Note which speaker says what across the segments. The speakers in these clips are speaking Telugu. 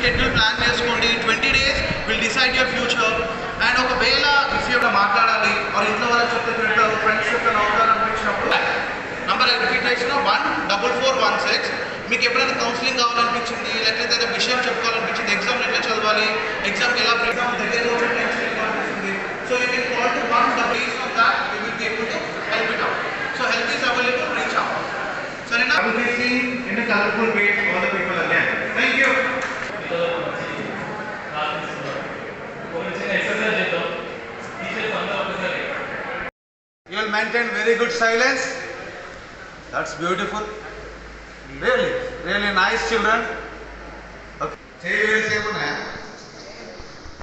Speaker 1: షెడ్యూల్ ప్లాన్ చేసుకోండి. 20 days will decide your future. And ఒకవేళ ఇఫ్ యూ మాట్లాడాలి ఆర్ ఇంట్లో వాళ్ళకి చెప్తే తింటారు, ఫ్రెండ్స్ చెప్తే నవ్వుతారు అనిపించినప్పుడు నంబర్ రిపీట్ చేసిన 14416. మీకు ఎప్పుడైనా కౌన్సిలింగ్ కావాలనిపించింది, లేకపోతే ఏదైనా విషయం చెప్పుకోవాలనిపించింది, ఎగ్జామ్ ఎట్లా చదవాలి, ఎగ్జామ్కి ఎలా ఎగ్జామ్ దగ్గర అనిపిస్తుంది, so you can call to 1 on that. We will be able to help it out. So help is available, reach out. Sarina, I will be seeing in a colorful way all the people again. Thank you. You will maintain very good silence. That's beautiful. Really nice children. Okay. Same one.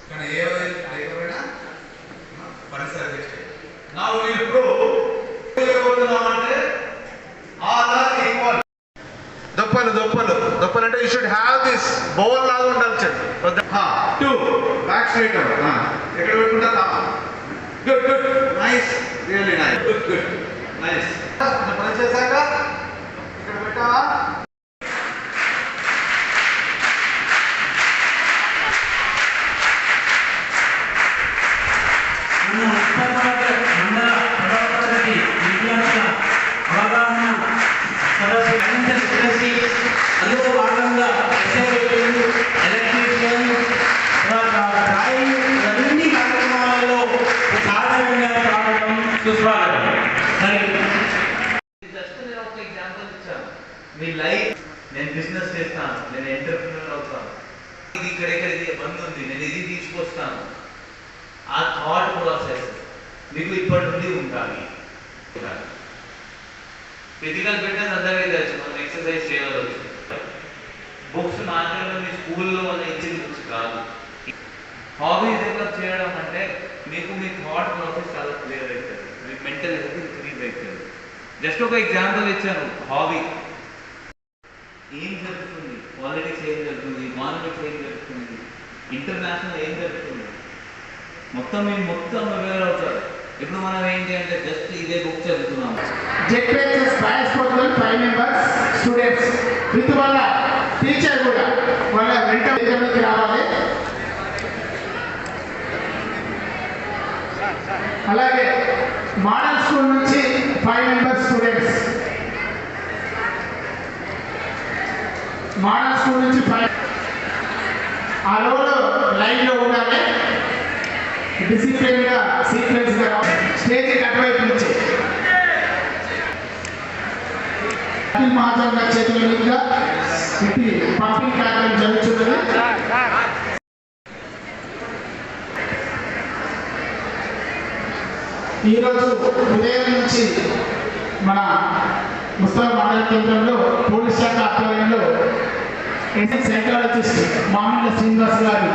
Speaker 1: Can I hear? Now we will prove all are equal. Doppalu అంటే you should have this bowl లాగా ఉండాలి. Two back straight up. ఎక్కడ పెట్టుకుంటా? Good. Nice. Really nice. Good. Nice. పని చేశాక ఇక్కడ పెట్టావా?
Speaker 2: అందులో భాగంగా ఎలక్ట్రీషియన్ అన్ని కార్యక్రమాలలో సాధారణంగా రావడం సుస్వాగతం.
Speaker 3: జస్ట్ నేను ఒక ఎగ్జాంపుల్ ఇచ్చాను. మీ లైఫ్ నేను బిజినెస్ చేస్తాను, నేను ఎంటర్ప్రినర్ అవుతాను, ఇది ఇక్కడెక్కడిది బంద్ ఉంది, నేను ఇది తీసుకొస్తాను. ఆ థాట్ ప్రాసెస్ మీకు ఇప్పటి నుండి ఉండాలి. ఫిజికల్ ఫిట్నెస్ అందరికీ తెలుసు, మనం ఎక్సర్సైజ్ చేయవచ్చు. బుక్స్ మాత్రమే మీ స్కూల్లో వాళ్ళ ఇచ్చిన బుక్స్ కాదు. హాబీ డెవలప్ చేయడం అంటే మీకు మీ థాట్ ప్రాసెస్ చాలా క్లియర్ అవుతుంది, మీ మెంటల్ హెల్త్ ఇంక్రీజ్ అవుతుంది. జస్ట్ ఒక ఎగ్జాంపుల్ ఇచ్చాను. హాబీ ఏం జరుగుతుంది, పాలిటిక్స్ ఏం జరుగుతుంది, ఎకానమిక్స్ ఏం జరుగుతుంది, ఇంటర్నేషనల్ ఏం జరుగుతుంది, మొత్తం అవేర్ అవుతారు. ఇప్పుడు మనం ఏంటి అంటే జస్ట్ ఇదే బుక్ చదువుతున్నాము.
Speaker 4: ZPSS bias program 5 members students with వాళ్ళ టీచర్ కూడా వాళ్ళ వెంట దగ్గరికి రావాలి. అలాగే మోడల్ స్కూల్ నుంచి 5 members స్టూడెంట్స్, మోడల్ స్కూల్ నుంచి 5 ఆ రోజు లైన్లో ఉండాలి. డిసిప్లిన్ గా సీక్వెన్స్ గా స్టేజ్ అటువైపు నుంచి మహాజన్ చేతుల మీదుగా ఇది పంపింగ్ కార్యక్రమం జరుగుతున్నది. ఈరోజు ఉదయం నుంచి మన ముస్తాబ్ మండల కేంద్రంలో పోలీస్ శాఖ ఆధ్వర్యంలో సైకాలజిస్ట్ మామిళ్ళ శ్రీనివాస్ గారు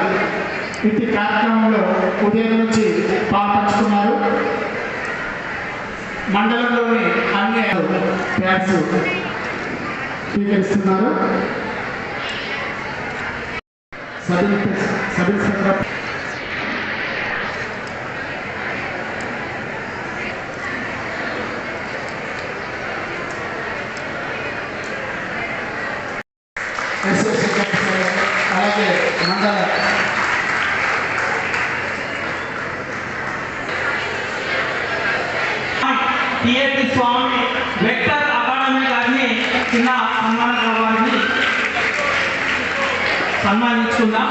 Speaker 4: ఇట్టి కార్యక్రమంలో ఉదయం నుంచి పాల్పంచుకున్నారు. మండలంలోని అన్ని ప్యాడ్స్ స్వీకరిస్తున్నారు. సబ్ ఇన్స్పెక్టర్ అలాగే మండల
Speaker 2: టిఎస్పి స్వామి వెక్టర్ అకాడమీ గారిని చిన్న సన్మాన సన్మానించుకుందాం.